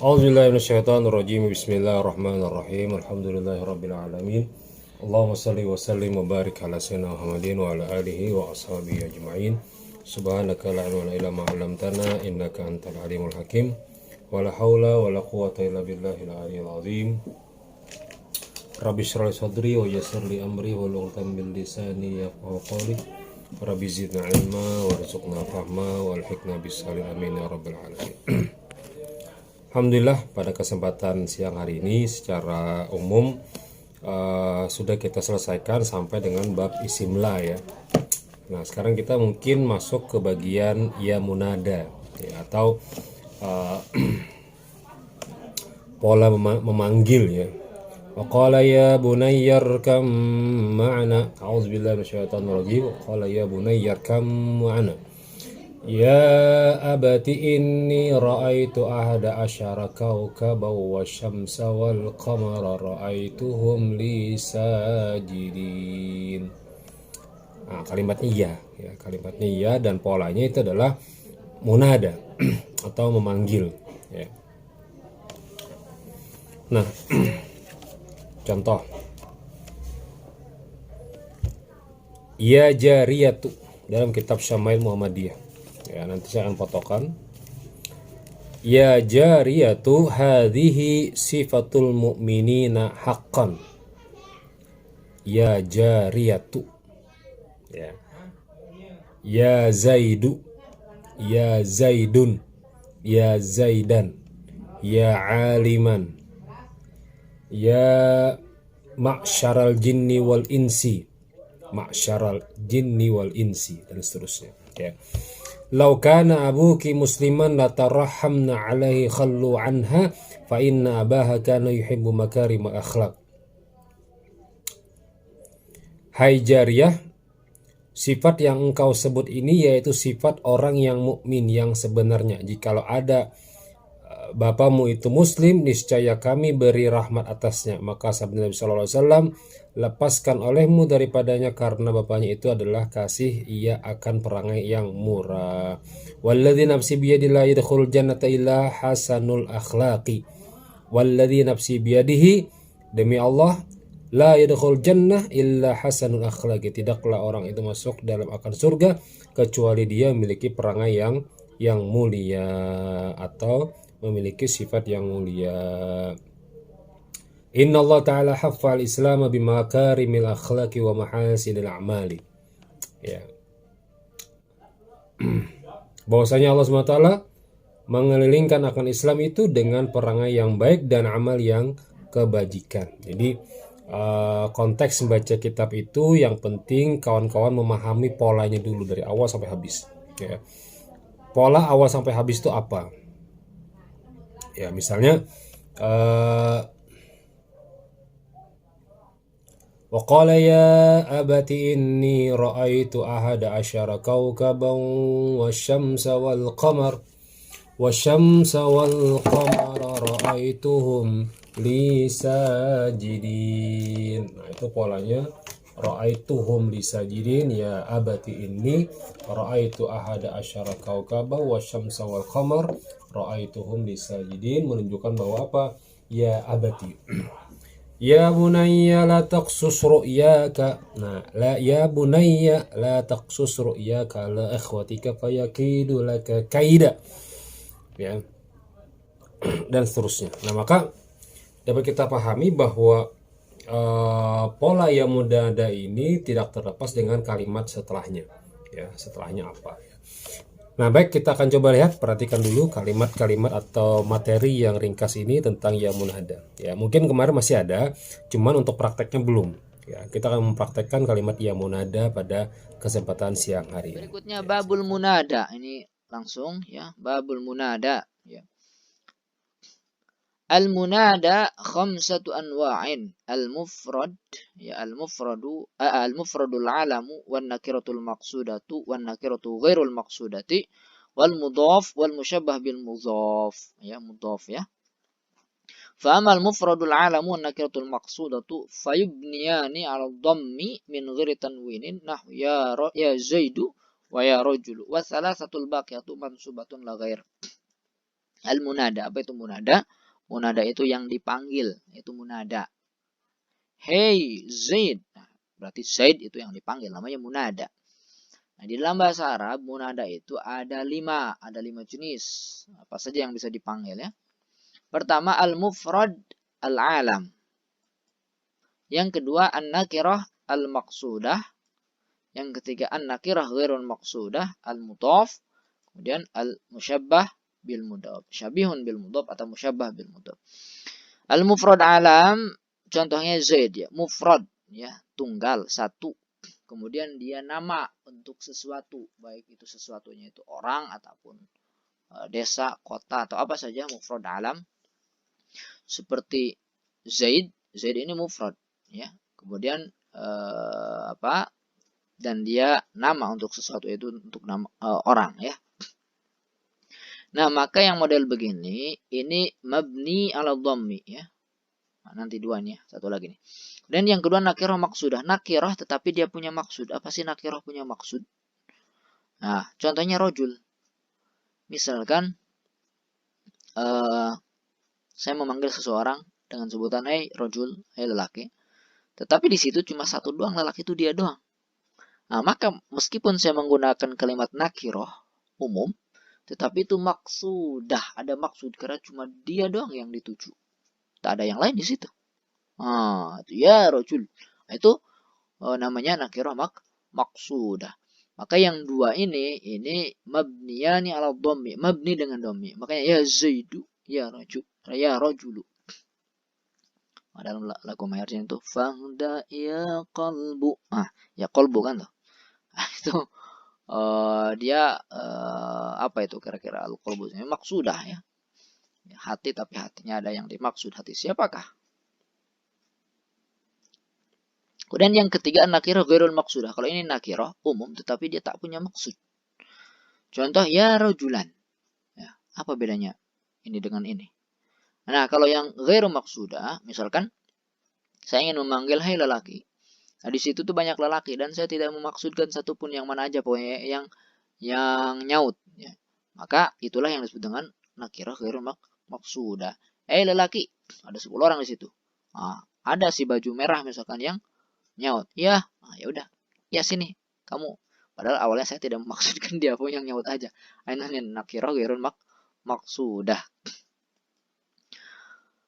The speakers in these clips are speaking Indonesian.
A'udzubillahi minasyaitonirrajim. Bismillahirrahmanirrahim. Alhamdulillahirabbil alamin. Allahumma shalli wa sallim wa barik ala sayyidina Muhammadin wa ala alihi wa ashabihi ajma'in. Subhanaka la ilma lana illa ma 'allamtana innaka antal alimul hakim. Wa la haula wa la quwwata illa billahil aliyyil azim. Rabbi shrah li sadri wa yassir li amri wa hlul min lisani yafqahu qawli. Rabbi zidna ilma warzuqna fahma walhiqna bis-salihin amin ya rabbal alamin. Alhamdulillah, pada kesempatan siang hari ini secara umum sudah kita selesaikan sampai dengan bab isimla ya. Nah, sekarang kita mungkin masuk ke bagian ya munada ya, atau pola memanggil ya. Wa qala ya bunayya arkam ma'ana. A'udzubillahi minasyaitonir rajim. Wa qala ya bunayya arkam ma'ana. Ya abati inni ra'aitu ahada asyara kawkaban wasyamsa wal qamara ra'aituhum li sajidin. Nah, kalimatnya ya, kalimatnya ya dan polanya itu adalah munada atau memanggil ya. Nah, contoh ya jariyatu dalam kitab Syama'il Muhammadiyah. Ya, nanti saya akan potokan. Ya jariyatu hadhihi sifatul mu'minina haqqan. Ya jariyatu. Ya. Ya zaidu. Ya zaidun. Ya zaidan. Ya aliman. Ya ma'syaral jinni wal insi. Ma'syaral jinni wal insi dan seterusnya. Ya. Lau kana abuki musliman latarahamna alaihi khallu anha fa inna abaha kana yuhibbu makarimal akhlaq. Hai jariyah, sifat yang engkau sebut ini yaitu sifat orang yang mukmin yang sebenarnya. Jikalau ada bapamu itu muslim, niscaya kami beri rahmat atasnya. Maka sabda Nabi sallallahu alaihi wasallam, lepaskan olehmu daripadanya karena bapaknya itu adalah kasih, ia akan perangai yang murah. Walladzi nafsi biyadihi yadkhulul jannata illa hasanul akhlaqi. Walladzi nafsi biyadihi, demi Allah, la yadkhul jannah illa hasanul akhlaqi. Tidaklah orang itu masuk dalam akan surga kecuali dia memiliki perangai yang mulia atau memiliki sifat yang mulia. Inna Allah Ta'ala haffa al-Islam bimakarimil akhlaqi wa mahasinil a'mali. Ya. Bahwasanya Allah SWT mengelilingkan akan Islam itu dengan perangai yang baik dan amal yang kebajikan. Jadi konteks membaca kitab itu yang penting kawan-kawan memahami polanya dulu dari awal sampai habis. Ya. Pola awal sampai habis itu apa? Ya, misalnya wa qala ya abati inni ra'aitu ahada asyara kawkaban wasyamsa wal qamara ra'aituhum li sajidin. Nah, itu polanya. Ra'aituhum li sajidin. Ya abati inni ra'aitu ahada asyara kawkaban wasyamsa wal qamara ra'aituhum li sajidin, menunjukkan bahwa apa? Ya abati. Ya bunayya la taqsus ru'yaka. Nah, la ya bunayya la taqsus ru'yaka la ikhwatika fayakidu laka kaida. Ya. Dan seterusnya. Nah, maka dapat kita pahami bahwa pola ya munada ini tidak terlepas dengan kalimat setelahnya. Ya, setelahnya apa? Nah, baik, kita akan coba lihat, perhatikan dulu kalimat-kalimat atau materi yang ringkas ini tentang ya munada. Ya, mungkin kemarin masih ada, cuman untuk prakteknya belum. Ya, kita akan mempraktekkan kalimat ya munada pada kesempatan siang hari ini. Berikutnya babul munada. Ini langsung ya, babul munada ya. Al-munada khamsatu anwa'in. Al-mufrad ya, al-mufradul alamu wan nakiratul maqsudatu wan nakiratu ghairul maqsudati wal mudhaf wal musyabbah bil mudhaf ya, mudhaf ya. Fa amal mufradul alamu wan nakiratul maqsudatu fayubniyani 'ala dhammi min ghairi tanwinin nahwu ya zaidu wa ya rajulu wa thalathatul baqiyatu mansubatun la ghair. Al-munada, apa itu munada? Munada itu yang dipanggil, itu munada. Hey Zaid. Nah, berarti Zaid itu yang dipanggil, namanya munada. Nah, di dalam bahasa Arab, munada itu ada 5 jenis. Apa saja yang bisa dipanggil ya? Pertama, al-mufrad al-alam. Yang kedua, an-nakirah al-maqsudah. Yang ketiga, an-nakirah ghairul maqsudah al-mudhaf. Kemudian al-musyabbah bil mudhaf, syabihun bil mudhaf atau musyabbah bil mudhaf. Al-mufrad alam contohnya Zaid ya, mufrad ya, tunggal, satu. Kemudian dia nama untuk sesuatu, baik itu sesuatunya itu orang ataupun desa, kota atau apa saja, mufrad alam. Seperti Zaid, Zaid ini mufrad ya. Kemudian dan dia nama untuk sesuatu itu untuk nama orang ya. Nah, maka yang model begini, ini mabni ala dhammi ya. Nah, nanti dua nih, satu lagi nih. Dan yang kedua nakirah maksudah. Nakirah tetapi dia punya maksud. Apa sih nakirah punya maksud? Nah, contohnya rojul. Misalkan, saya memanggil seseorang dengan sebutan, hey rojul, hey lelaki. Tetapi di situ cuma satu doang, lelaki itu dia doang. Nah, maka meskipun saya menggunakan kalimat nakirah umum, tetapi itu maksudah, ada maksud karena cuma dia doang yang dituju, tak ada yang lain di situ. Itu ya rojul, itu namanya nakirah maksudah. Maka yang dua ini mabniyani ala dhammi, mabni dengan dhammi. Makanya ya zaidu, ya rojulu. Dalam lagu Mahyarjin itu fahda ya qalbu, ya qalbu kan tuh. Itu dia apa itu kira-kira al-qalbu, maksudah ya. Hati tapi hatinya ada yang dimaksud, hati siapakah? Kemudian yang ketiga nakirah ghairul maksudah. Kalau ini nakirah umum tetapi dia tak punya maksud. Contoh ya rajulan. Ya, apa bedanya ini dengan ini? Nah, kalau yang ghairul maksudah, misalkan saya ingin memanggil hai lelaki. Nah, di situ tuh banyak lelaki dan saya tidak memaksudkan satupun yang mana aja, pokoknya yang nyaut ya. Maka itulah yang disebut dengan nakirah ghairul maksudah. Lelaki, ada 10 orang di situ. Ada si baju merah misalkan yang nyaut. Ya, ya udah. Ya sini, kamu. Padahal awalnya saya tidak memaksudkan dia, pun yang nyaut aja. Ini nakirah ghairul maksudah.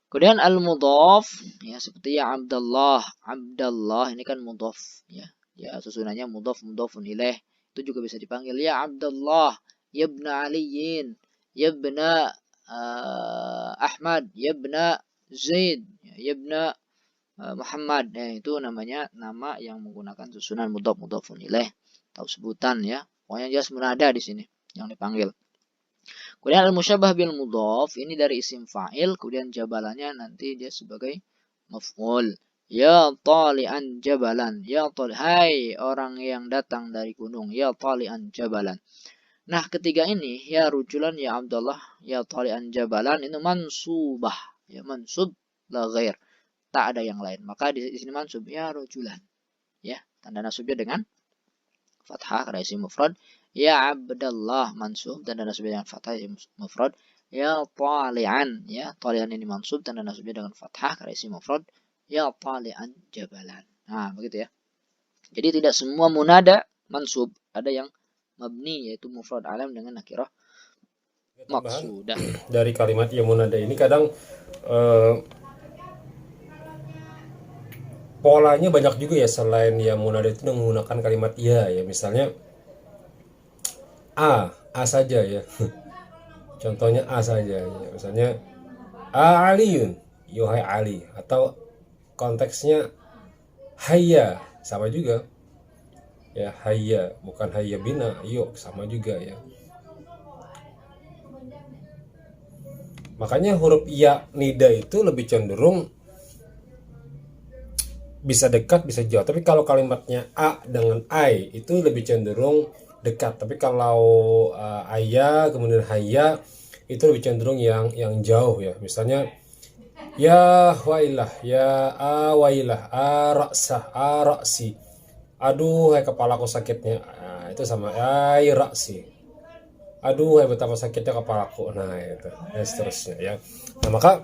Kemudian al-mudhaf ya, seperti ya Abdullah. Abdullah ini kan mudhaf ya. Ya susunannya mudhafun ilaih. Itu juga bisa dipanggil ya Abdullah, ya ibna Aliyin, ya ibna Ahmad, ya ibna Zaid, ya ibna Muhammad. Itu namanya nama yang menggunakan susunan mudhafun ilaih atau sebutan ya. Pokoknya jelas munada di sini yang dipanggil. Kemudian al-musyabbah bil mudhaf ini dari isim fa'il, kemudian jabalannya nanti dia sebagai maf'ul. Ya tali'an jabalan, ya hai orang yang datang dari gunung, ya tali'an jabalan. Nah, ketiga ini ya rujulan ya Abdullah, ya tali'an jabalan itu mansubah, ya mansub la ghair. Tak ada yang lain. Maka di sini mansub ya rujulan. Ya, tanda nasubnya dengan fathah karena isim mufrad. Ya Abdullah mansub tanda nasubnya dengan fathah isim mufrad. Ya tali'an, ya tali'an ini mansub tanda nasubnya dengan fathah karena isim mufrad. Ya tali'an jabalan. Nah, begitu ya. Jadi tidak semua munada mansub, ada yang mabni yaitu mufrad alam dengan nakirah maksudah. Dari kalimat ya munada ini kadang polanya banyak juga ya, selain ya munada itu menggunakan kalimat ya, misalnya a saja ya. Contohnya a saja ya. Misalnya Aliyun, yohai Ali, atau konteksnya hayya, sama juga ya, hayya bukan hayya bina, yuk sama juga ya. Makanya huruf ya nida itu lebih cenderung bisa dekat bisa jauh, tapi kalau kalimatnya a dengan ai itu lebih cenderung dekat. Tapi kalau ayah kemudian hayya itu lebih cenderung yang jauh ya. Misalnya ya wailah, ya wailah, ra'sah, ra'si, aduh hai kepalaku sakitnya. Itu sama ai ra'si, aduh betapa sakitnya kepalaku, nah itu dan seterusnya ya. Nah maka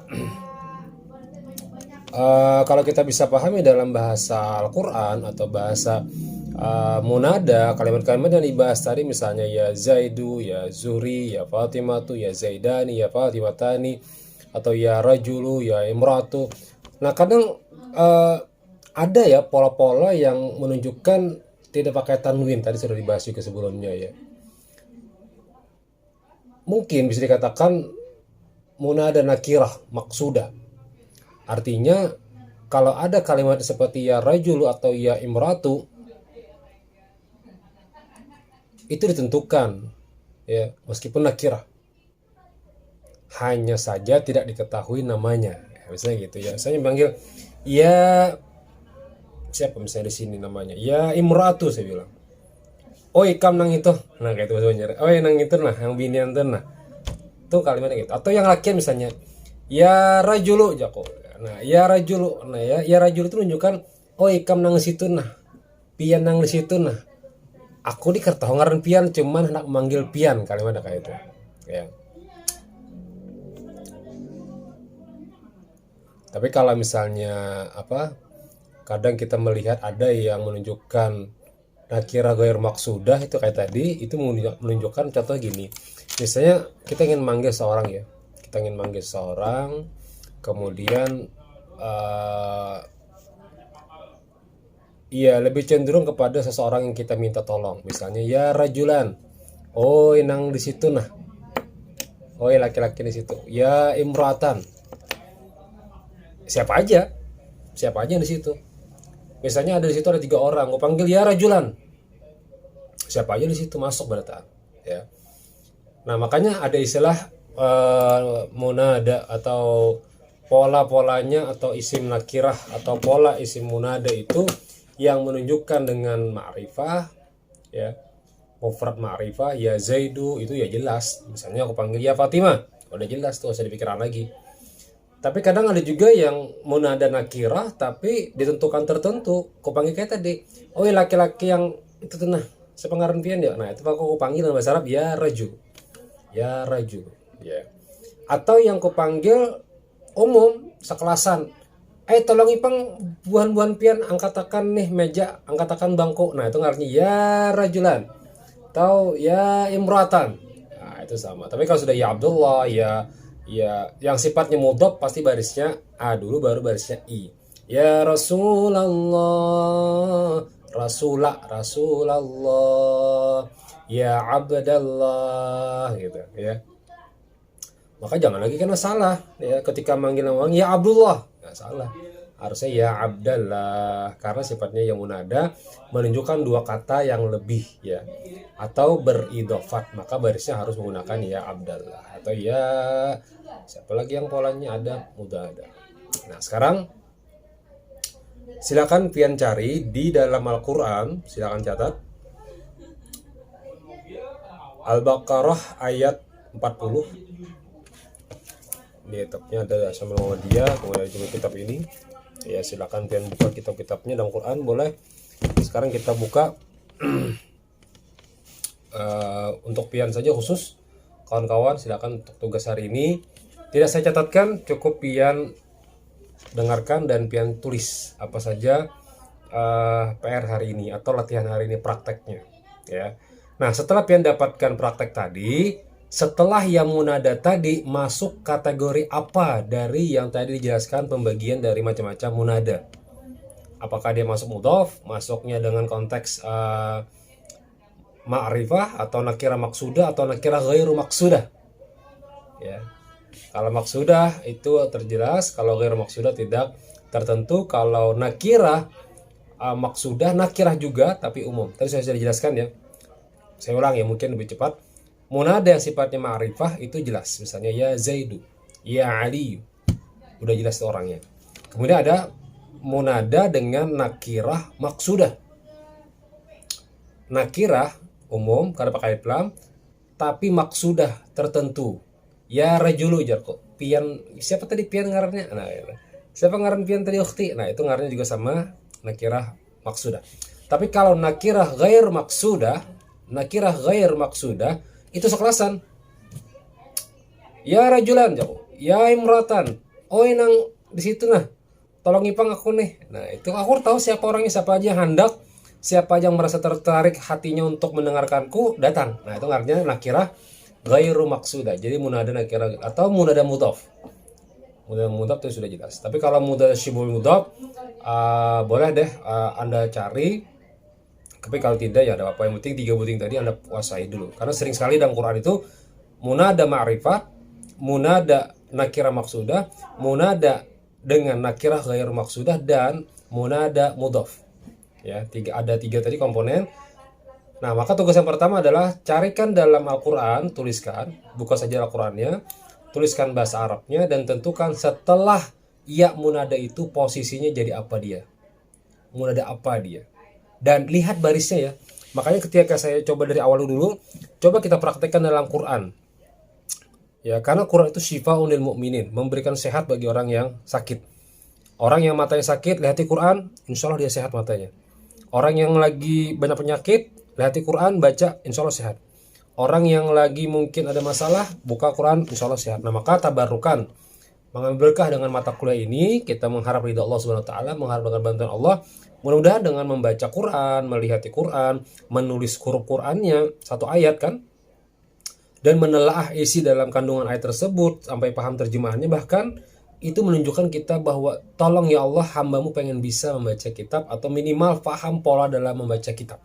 kalau kita bisa pahami dalam bahasa Al-Quran atau bahasa munada, kalimat-kalimat yang dibahas tadi misalnya ya Zaidu, ya Zuri, ya Fatimatu, ya Zaidani, ya Fatimatani, atau ya Rajulu, ya Imratu. Nah kadang ada ya pola-pola yang menunjukkan tidak pakai tanwin, tadi sudah dibahas juga sebelumnya ya. Mungkin bisa dikatakan munada nakirah maksudah. Artinya kalau ada kalimat seperti ya rajulu atau ya imratu, itu ditentukan ya meskipun nakirah. Hanya saja tidak diketahui namanya. Misalnya gitu ya. Misalnya panggil ya siapa misalnya di sini namanya? Ya imratu saya bilang. Oh ikam nang itu. Nah kayak itu sebenarnya. Oh nang itu nah, yang binian tuh nah. Itu kalimatnya gitu. Atau yang laki misalnya ya rajulu jako. Nah, ya rajulu. Nah, ya rajulu itu menunjukkan oh ikam nang situ nah. Pian nang di situ nah. Aku di kertas ngaran pian cuman hendak memanggil pian kalimatnya kayak itu. Ya. Tapi kalau misalnya kadang kita melihat ada yang menunjukkan nakira ghair maksudah itu kayak tadi, itu menunjukkan contoh gini. Misalnya kita ingin manggil seorang ya. Kita ingin manggil seorang kemudian lebih cenderung kepada seseorang yang kita minta tolong. Misalnya ya rajulan. Oh, nang di situ nah. Oh, laki-laki di situ. Ya imratan. Siapa aja di situ. Misalnya ada di situ ada 3 orang, gue panggil ya rajulan. Siapa aja di situ masuk berarti ya. Nah, makanya ada istilah munada atau pola-polanya atau isim nakirah atau pola isim munada itu yang menunjukkan dengan ma'rifah ya, mufrad ma'rifah ya Zaidu itu ya jelas. Misalnya aku panggil ya Fatimah, udah jelas tuh, usah dipikirkan lagi. Tapi kadang ada juga yang munada nakirah tapi ditentukan tertentu. Aku panggil kayak tadi, oh ya laki-laki yang itu tuh nah, sepengaran pian ya. Nah, itu aku panggil dalam bahasa Arab ya raju. Ya raju ya. Atau yang aku panggil umum sekelasan. Tolong ipang buan-buan pian angkatakan nih meja, angkatakan bangku. Nah, itu artinya ya rajulan. Atau ya imratan. Nah, itu sama. Tapi kalau sudah ya Abdullah ya yang sifatnya mudhaf pasti barisnya A dulu baru barisnya I. Ya Rasulullah, Rasulullah, ya Abdallah gitu ya. Maka jangan lagi kena salah ya ketika manggil orang ya Abdullah. Nggak salah. Harusnya ya Abdallah karena sifatnya yang munada menunjukkan 2 kata yang lebih ya atau beridofat, maka barisnya harus menggunakan ya Abdallah atau ya siapa lagi yang polanya ada mudah ada. Nah, sekarang silakan pian cari di dalam Al-Qur'an, silakan catat Al-Baqarah ayat 40. Di kitabnya ada sama Muhammadiyah, kemudian juga kitab ini. Ya silakan pian buka kitab-kitabnya dalam Quran boleh. Sekarang kita buka untuk pian saja khusus. Kawan-kawan silakan untuk tugas hari ini tidak saya catatkan, cukup pian dengarkan dan pian tulis apa saja PR hari ini atau latihan hari ini prakteknya ya. Nah, setelah pian dapatkan praktek tadi, setelah yang munada tadi masuk kategori apa dari yang tadi dijelaskan pembagian dari macam-macam munada? Apakah dia masuk mudhaf, masuknya dengan konteks ma'rifah atau nakirah maksudah atau nakirah ghairu maksudah? Ya. Kalau maksudah itu terjelas, kalau ghairu maksudah tidak tertentu. Kalau nakirah maksudah, nakirah juga tapi umum. Tadi saya sudah jelaskan ya. Saya ulang ya mungkin lebih cepat. Munada yang sifatnya ma'rifah itu jelas. Misalnya ya Zaidu, ya Ali. Udah jelas itu orangnya. Kemudian ada munada dengan nakirah maksudah. Nakirah umum karena pakai alif lam, tapi maksudah tertentu. Ya rajulu jarko. Pian siapa tadi pian ngarannya? Nah, siapa ngaran pian tadi ukhti? Nah, itu ngarannya juga sama nakirah maksudah. Tapi kalau nakirah ghair maksudah itu sekelasan. Ya rajulan, ya imratan, oh nang di situ nah, tolong ipang aku nih. Nah itu aku tahu siapa orangnya, siapa aja yang hendak, siapa aja yang merasa tertarik hatinya untuk mendengarkanku, datang. Nah itu artinya nakirah ghairu maksudah. Jadi munada nakirah atau munada mudhaf. Munada mudhaf itu sudah jelas. Tapi kalau munada syibul mudhaf, boleh deh Anda cari. Tapi kalau tidak ya ada apa, yang penting 3 buting tadi Anda kuasai dulu. Karena sering sekali dalam Quran itu munada ma'rifat, munada nakirah maksudah, munada dengan nakirah ghairu maksudah, dan munada mudhaf. Ya, ada 3 tadi komponen. Nah, maka tugas yang pertama adalah carikan dalam Al-Qur'an, tuliskan, buka saja Al-Qur'annya, tuliskan bahasa Arabnya dan tentukan setelah ya munada itu posisinya jadi apa dia. Munada apa dia. Dan lihat barisnya ya. Makanya ketika saya coba dari awal dulu, coba kita praktekkan dalam Quran. Ya, karena Quran itu syifaa'un lil mu'minin, memberikan sehat bagi orang yang sakit. Orang yang matanya sakit, lihati Quran, insya Allah dia sehat matanya. Orang yang lagi banyak penyakit, lihati Quran, baca, insya Allah sehat. Orang yang lagi mungkin ada masalah, buka Quran, insya Allah sehat. Nah maka tabarukan, mengambil berkah dengan mata kuliah ini, kita mengharap ridha Allah Subhanahu wa taala, mengharap dengan bantuan Allah. Mudah-mudahan dengan membaca Quran, melihat Quran, menulis huruf Qurannya, 1 ayat kan, dan menelaah isi dalam kandungan ayat tersebut sampai paham terjemahannya, bahkan itu menunjukkan kita bahwa tolong ya Allah, hambamu pengen bisa membaca kitab atau minimal paham pola dalam membaca kitab.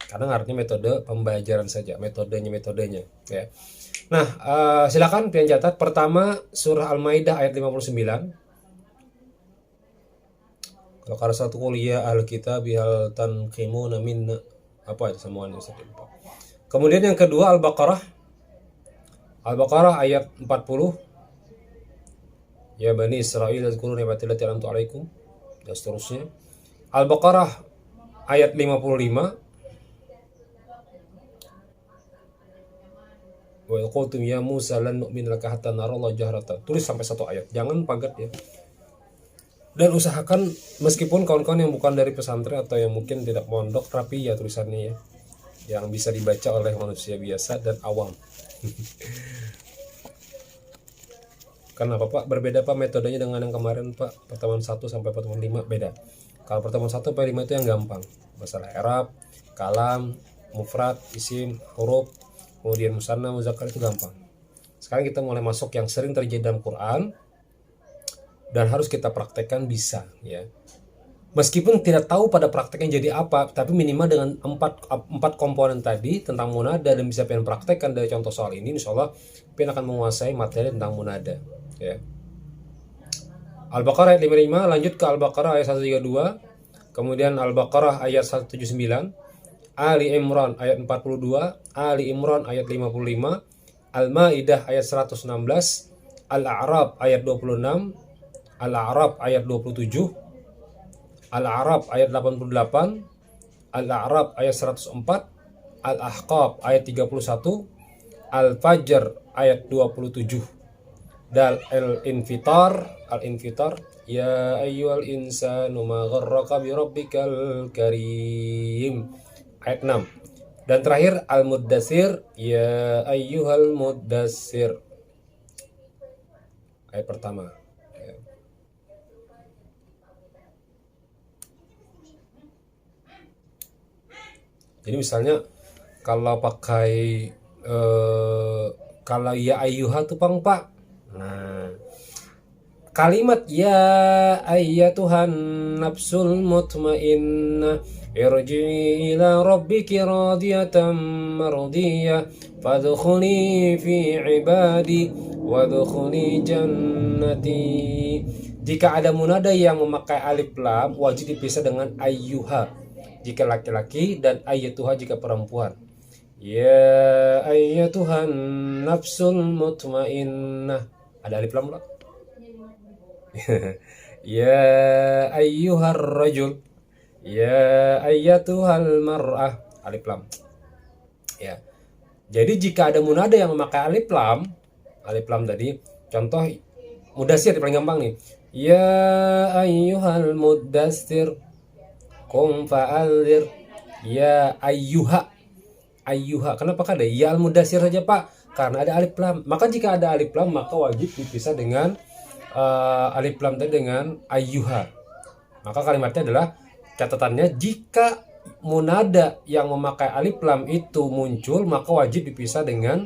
Karena artinya metode pembelajaran saja, metodenya ya. Nah, silakan pian catat. Pertama surah Al-Maidah ayat 59. Kalau karena satu kuliah al-kitab hal tanqimuna minna, apa itu semuanya Ustaz? Kemudian yang kedua Al-Baqarah ayat 40. Ya Bani Israil azkuru ni'mati allati an'amtu 'alaikum, dan seterusnya. Al-Baqarah ayat 55. Wa qultum ya Musa lan nu'mina laka hatta narallaha jahratan. Tulis sampai 1 ayat, jangan pagat ya. Dan usahakan meskipun kawan-kawan yang bukan dari pesantren atau yang mungkin tidak mondok, rapi ya tulisannya ya, yang bisa dibaca oleh manusia biasa dan awam. Kenapa Pak? Berbeda Pak metodenya dengan yang kemarin Pak, pertemuan 1 sampai pertemuan 5 beda. Kalau pertemuan 1 sampai 5 itu yang gampang, masalah i'rab, kalam, mufrad, isim, huruf, kemudian musanna, muzakkar, itu gampang. Sekarang kita mulai masuk yang sering terjadi dalam Quran dan harus kita praktekkan bisa ya. Meskipun tidak tahu pada prakteknya jadi apa, tapi minimal dengan 4 komponen tadi tentang munada dan bisa pengen praktekkan dari contoh soal ini, insya Allah pengen akan menguasai materi tentang munada ya. Al-Baqarah ayat 55, lanjut ke Al-Baqarah ayat 132, kemudian Al-Baqarah ayat 179, Ali Imran ayat 42, Ali Imran ayat 55, Al-Maidah ayat 116, Al-A'raf ayat 26, Al-A'raf ayat 27, Al-A'raf ayat 88, Al-A'raf ayat 104, Al-Ahqaf ayat 31, Al-Fajr ayat 27, dan Al-Infitar, ya ayyuhal insanu ma gharraka bi rabbikal karim, ayat 6. Dan terakhir Al-Muddatsir, ya ayyuhal muddatsir, ayat pertama. Jadi misalnya kalau pakai kalau ya ayyuha tuh Pak. Nah, kalimat ya ayyatuhan nafsul mutmainnah irji'i ila rabbiki radiyatan mardiyah fadkhuli fi ibadi wadkhuli jannati. Jika ada munada yang memakai alif lam, wajib dipisah dengan ayyuha jika laki-laki dan ayyatuha jika perempuan. Ya ayyatuhan nafsul mutmainnah, ada alif lam enggak? Ya ayyuhar rajul, ya ayyatuhal mar'ah, alif lam ya. Jadi jika ada munada yang memakai alif lam tadi, contoh Mudatsir paling gampang nih, ya ayyuhal mudatsir qum fa'anzir, ya ayyuha. ayyuha. Kenapa ada ya al-mudassir saja Pak? Karena ada alif lam. Maka jika ada alif lam maka wajib dipisah dengan alif lam tadi dengan ayyuha. Maka kalimatnya adalah catatannya jika munada yang memakai alif lam itu muncul maka wajib dipisah dengan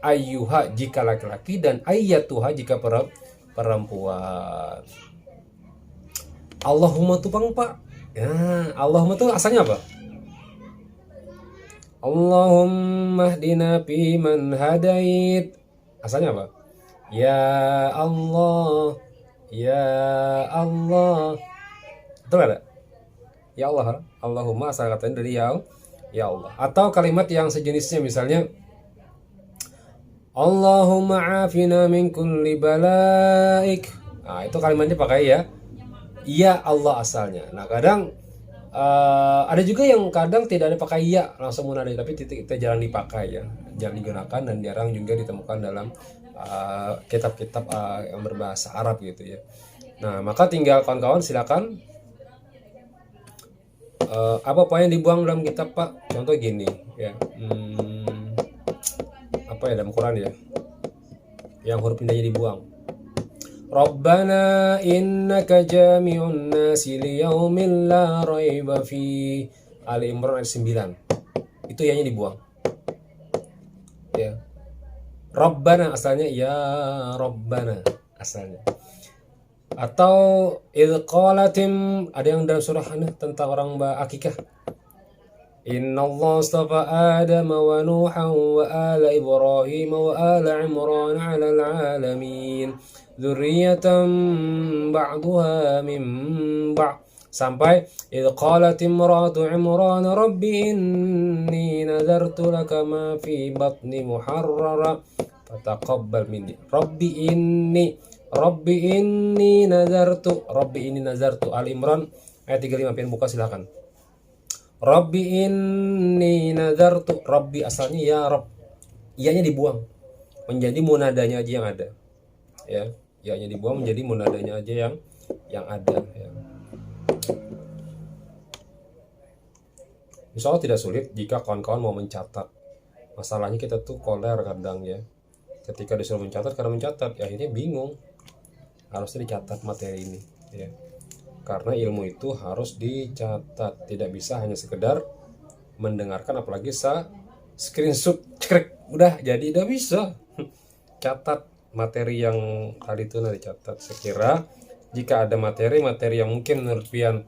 ayyuha jika laki-laki dan ayyatuha jika perempuan. Allahumma tuh Bang Pak. Ya, Allahumma tuh asalnya apa? Allahumma hdina fi man hadait. Asalnya apa? Ya Allah. Ya Allah. Betul ada? Ya Allah. Allahumma asal katanya dari ya Allah. Atau kalimat yang sejenisnya misalnya Allahumma afina min kulli balaik. Nah, itu kalimatnya pakai ya Allah asalnya. Nah, kadang ada juga yang kadang tidak ada pakai ya langsung munada tapi kita jarang dipakai ya, jarang digunakan dan jarang juga ditemukan dalam kitab-kitab yang berbahasa Arab gitu ya. Nah, maka tinggal kawan-kawan silakan apa yang dibuang dalam kitab Pak? Contoh gini ya. Apa ya dalam Quran ya? Yang huruf indahnya dibuang. Rabbana innaka jami'un nasi liyaumin la raiba fi. Ali Imran ayat 9. Itu ya-nya dibuang. Ya. Rabbana asalnya ya Rabbana asalnya. Atau idh qalatim, ada yang dalam surah tentang orang akikah. Inna Allah astafa Adam wa Nuhan wa ala Ibrahim wa ala Imran ala alamin dzurriyyatan ba'daha min ba'd sampai idh qalat imratu Imran rabbi inni nadartu laka ma fi batni muharrara fataqabbal minni rabbi inni nazartu Al Imran ayat 35 pengen buka silakan. Rabbi inni nazartu. Rabbi asalnya ya Rabb. Iya-nya dibuang. Menjadi munadanya aja yang ada. Ya, iya-nya dibuang menjadi munadanya aja yang ada ya. Insya Allah tidak sulit jika kawan-kawan mau mencatat. Masalahnya kita tuh koler kadang ya. Ketika disuruh mencatat karena mencatat ya akhirnya bingung. Harusnya dicatat materi ini ya. Karena ilmu itu harus dicatat, tidak bisa hanya sekedar mendengarkan apalagi screenshot cekrek udah jadi, udah bisa. Catat materi yang tadi itu nanti catat. Sekira jika ada materi yang mungkin menurut pian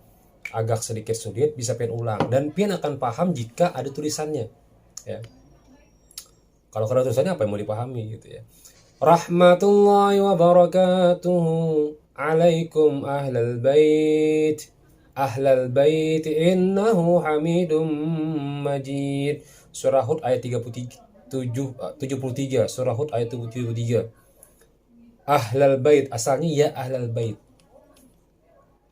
agak sedikit sulit bisa pian ulang dan pian akan paham jika ada tulisannya ya. Kalau ada tulisannya apa yang mau dipahami gitu ya. Rahmatullahi wa barakatuhu alaikum ahlal bait innahu hamidum majid. Surah Hud ayat 73. Surah Hud ayat 73. Ahlal bait asalnya ya ahlal bait.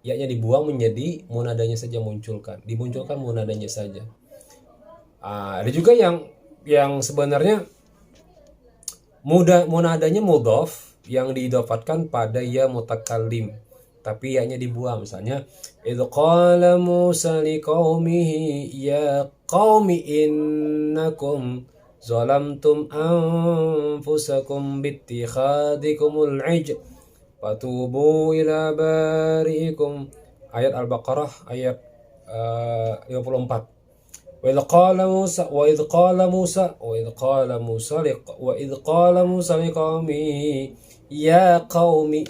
Ya-nya dibuang menjadi munadanya saja dimunculkan munadanya saja. Ada juga yang sebenarnya munadanya mudhaf yang diidafatkan pada ya mutakallim tapi ya-nya dibuang. Misalnya idz qala Musa liqaumihi ya qaumi innakum zalamtum anfusakum bittikhadikumul ijl fatubu ila bari'ikum. Ayat Al-Baqarah ayat 54. وإذ قال موسى لقومه ya qaumi.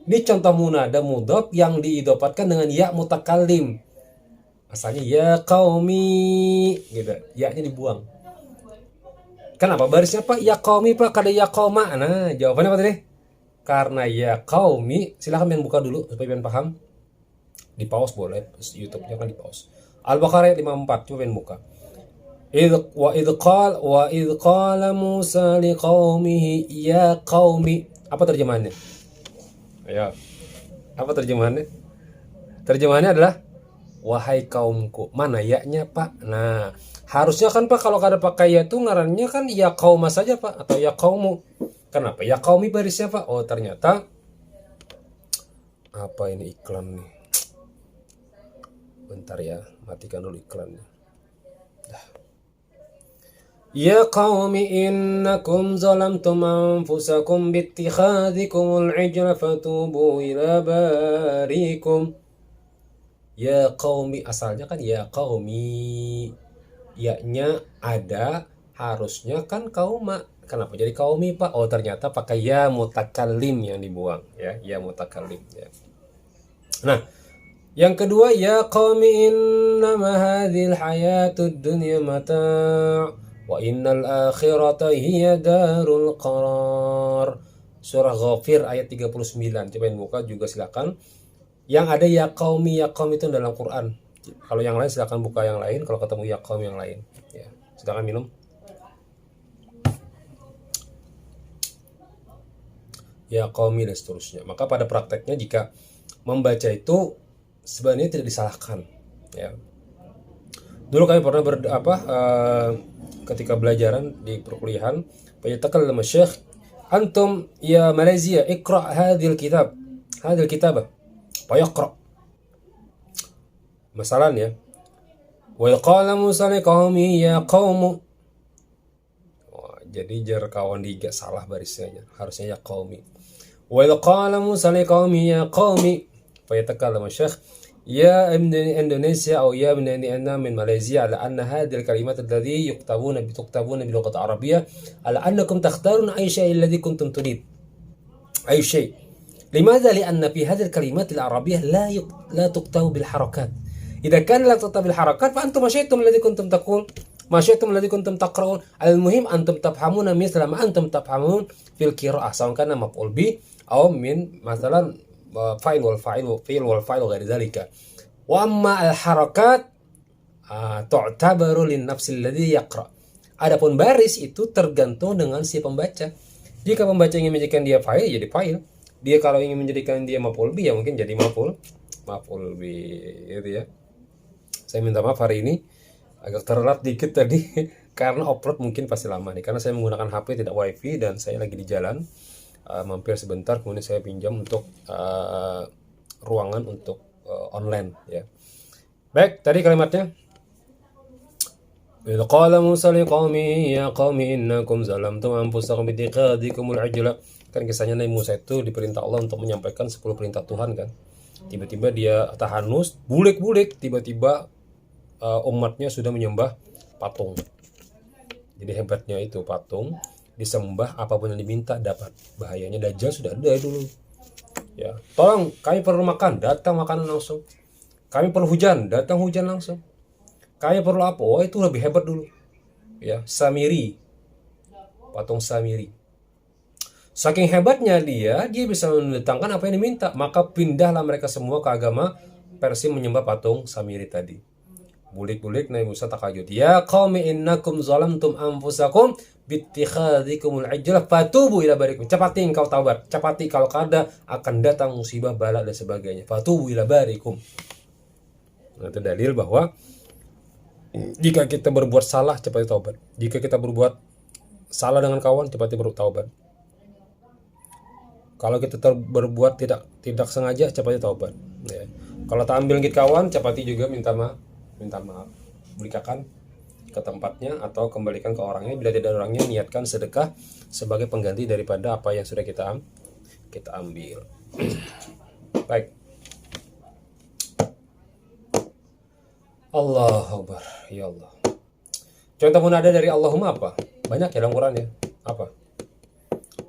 Ini contoh munada mudhaf yang diidopatkan dengan ya mutakallim. Asalnya ya qaumi gitu. Ya-nya dibuang. Kenapa barisnya Pak? Ya qaumi Pak, kada ya qauma. Nah, jawabannya apa tadi? Karena ya qaumi, silakan yang buka dulu supaya kalian paham. Di pause boleh, YouTube-nya kan di pause. Al-Baqarah ayat 54, coba buka. Wa idh qala Musa liqaumihi ya qaumi. Apa terjemahannya? Ayo. Apa terjemahannya? Terjemahannya adalah wahai kaumku. Mana ya-nya Pak? Nah, harusnya kan Pak kalau kada pakai ya itu ngarannya kan ya qauma saja Pak atau ya qaumu. Kenapa? Ya qaumi barisnya Pak. Oh, ternyata apa ini iklan nih? Bentar ya, matikan dulu iklannya. Dah. Ya qaumi innakum zalamtum anfusakum bittikhadhikumul ijla fatubu ila barikum. Ya qaumi, asalnya kan ya qaumi. Ya-nya ada, harusnya kan kauma. Kenapa jadi qaumi, Pak? Oh, ternyata pakai ya mutakallim yang dibuang ya, ya mutakallim ya. Nah, yang kedua, ya qaumi innama hadhil hayatud dunya mata' wa innal akhirata hiya darul qarar. Surah Ghafir ayat 39. Coba yang buka juga silakan. Yang ada ya qaumi itu dalam Quran. Kalau yang lain silakan buka yang lain, kalau ketemu ya qaumi yang lain ya. Silakan minum. Ya qaumi dan seterusnya. Maka pada prakteknya jika membaca itu sebenarnya tidak disalahkan ya. Dulu kami pernah ketika belajaran di perkuliahan, fayatakallam syekh, antum ya Malaysia iqra hadhil kitab, hadhil kitabah fayaqra. Masalahnya wa qala Musa liqaumi ya qaum. Jadi jar kawan diga salah barisnya, harusnya ya qaumi. Wa qala Musa liqaumi ya qaumi fayatakallam syekh يا ابن إندونيسيا أو يا ابن أنا من ماليزيا على أن هذه الكلمات الذي تكتبون بلغة عربية على أنكم تختارون أي شيء الذي كنتم تريد أي شيء. لماذا؟ لأن في هذه الكلمات العربية لا تكتب بالحركات. إذا كان لا تكتب بالحركات فأنتم ما شئتم الذي كنتم تقول، ما شئتم الذي كنتم تقرؤون. المهم أنتم تفهمون مثل ما أنتم تفهمون في القراءة، سواء كان مفعول به أو من مثلا fa'il wal fa'il وغير ذلك. وأما الحركات تعتبر للنفس الذي يقرأ. Adapun baris itu tergantung dengan si pembaca. Jika pembaca ingin menjadikan dia fa'il, jadi fa'il. Dia kalau ingin menjadikan dia maf'ul bi, ya mungkin jadi maf'ul bi gitu ya. Saya minta maaf hari ini agak telat dikit tadi karena upload mungkin pasti lama nih, karena saya menggunakan HP tidak wifi dan saya lagi di jalan. Mampir sebentar, kemudian saya pinjam untuk ruangan untuk online ya. Baik, tadi kalimatnya idh qala Musa liqaumi ya qaumi innakum zalamtum anfusakum bittikhadhikumul ijla. Kan kisahnya Nabi Musa itu diperintah Allah untuk menyampaikan 10 perintah Tuhan kan. Tiba-tiba dia tahanus, bulik-bulik, tiba-tiba umatnya sudah menyembah patung. Jadi hebatnya itu patung disembah, apapun yang diminta dapat. Bahayanya Dajjal sudah ada dulu ya. Tolong kami perlu makan, datang makanan langsung. Kami perlu hujan, datang hujan langsung. Kami perlu apa? Oh, itu lebih hebat dulu ya. Samiri, patung Samiri, saking hebatnya dia bisa mendatangkan apa yang diminta. Maka pindahlah mereka semua ke agama Persia menyembah patung Samiri tadi. Bulik-bulik Nabi Musa takajud. Ya qaumi innakum zalamtum anfusakum bittikhadhikumul ijla fatubu ila barikum. Cepati engkau taubat. Cepati, kalau kada akan datang musibah, bala dan sebagainya. Fatubu ila barikum. Nah, itu dalil bahwa jika kita berbuat salah, cepati taubat. Jika kita berbuat salah dengan kawan, cepati bertaubat. Kalau kita berbuat tidak sengaja, cepati taubat ya. Kalau tak ambil kawan, cepati juga minta maaf, berikan ke tempatnya atau kembalikan ke orangnya. Bila tidak orangnya, niatkan sedekah sebagai pengganti daripada apa yang sudah kita ambil. Baik. Allahu Akbar, ya Allah. Contoh munada dari Allahumma apa? Banyak ya dalam Quran ya. Apa?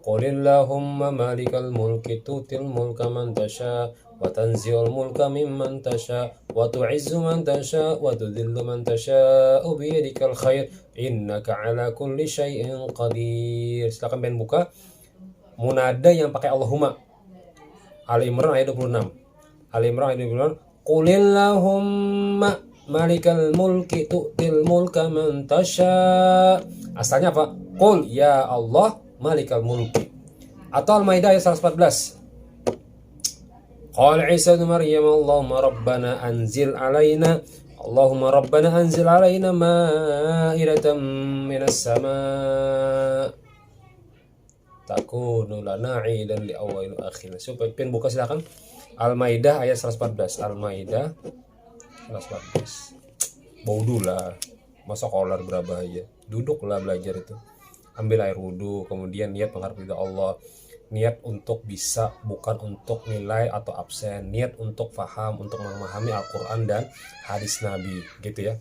Qulillahumma malikal mulki tutil mulka man tasha wa tanzi'ul mulka mimman tasha wa tu'izzu man tasha wa tudhillu man tasha bi yadikal khair innaka ala kulli syai'in qadir. Silakan pengen buka munada yang pakai Allahumma. Ali Imran ayat 26. Ali Imran ayat 26. Qulillahumma malikal mulki tu'til mulka man tasha. Asalnya apa? Qul ya Allah malikal mulki. Atau Al-Maidah ayat 114. Qala Isa ibn Maryam Allahumma rabbana anzil alaina ma'idatan minas sama' takunu lana 'idan li awwal wa akhir. Supaya pin buka silakan Al-Maidah ayat 114. Al-Maidah 114. Baudu lah. Masa kolar berapa aja. duduklah belajar itu, ambil air wudhu, kemudian niat mengharap ridha Allah, niat untuk bisa, bukan untuk nilai atau absen, niat untuk paham, untuk memahami Al-Quran dan hadis Nabi gitu ya.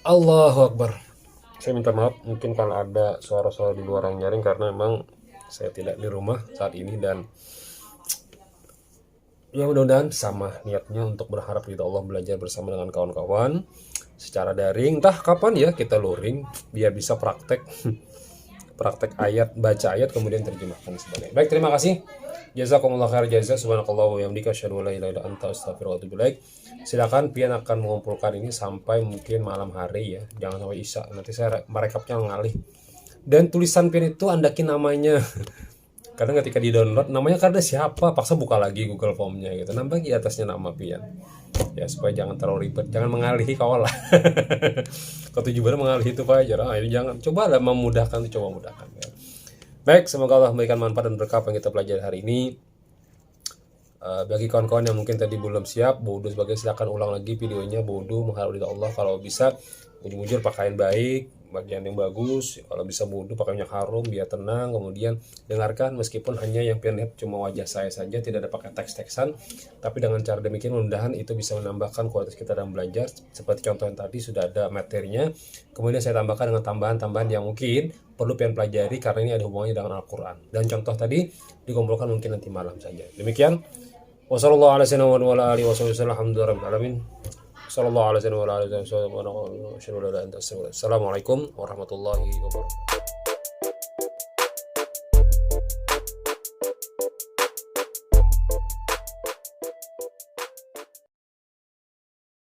Allahu Akbar. Saya minta maaf mungkin kalau ada suara-suara di luar yang nyaring, karena memang saya tidak di rumah saat ini, dan ya mudah-mudahan sama niatnya untuk berharap ridha Allah, belajar bersama dengan kawan-kawan secara daring. Entah kapan ya kita luring biar bisa praktek praktek ayat, baca ayat kemudian terjemahkan sebagainya. Baik, terima kasih. Jazakumullah khair jazaa. Subhanakallahu wa bihamdika asyhadu an la ilaha illa anta astaghfiruka wa atubu ilaik. Silakan pian akan mengumpulkan ini sampai mungkin malam hari ya. Jangan sampai isya. Nanti saya merekapnya ngalih. Dan tulisan pian itu andakin namanya. Kadang ketika di download namanya karena siapa, paksa buka lagi Google Formnya gitu, nambah di atasnya nama pian ya, supaya jangan terlalu ribet, jangan mengalihi kawalah. Ketujuan mengalih itu Pak jarang, ini jangan, cobalah memudahkan, coba mudahkan ya. Baik, semoga Allah memberikan manfaat dan berkah yang kita pelajari hari ini. Bagi kawan-kawan yang mungkin tadi belum siap bodo sebagai, silakan ulang lagi videonya, bodo mengharap ridha Allah. Kalau bisa ujung-ujung pakaian baik, bagian yang bagus, kalau bisa bodo pakai minyak harum biar tenang, kemudian dengarkan meskipun hanya yang pian lihat cuma wajah saya saja, tidak ada pakai teks-teksan, tapi dengan cara demikian mudah-mudahan itu bisa menambahkan kualitas kita dalam belajar. Seperti contoh yang tadi sudah ada materinya, kemudian saya tambahkan dengan tambahan-tambahan yang mungkin perlu pian pelajari karena ini ada hubungannya dengan Al-Quran, dan contoh tadi dikumpulkan mungkin nanti malam saja. Demikian. Wassalamualaikum warahmatullahi wabarakatuh. Assalamualaikum warahmatullahi wabarakatuh.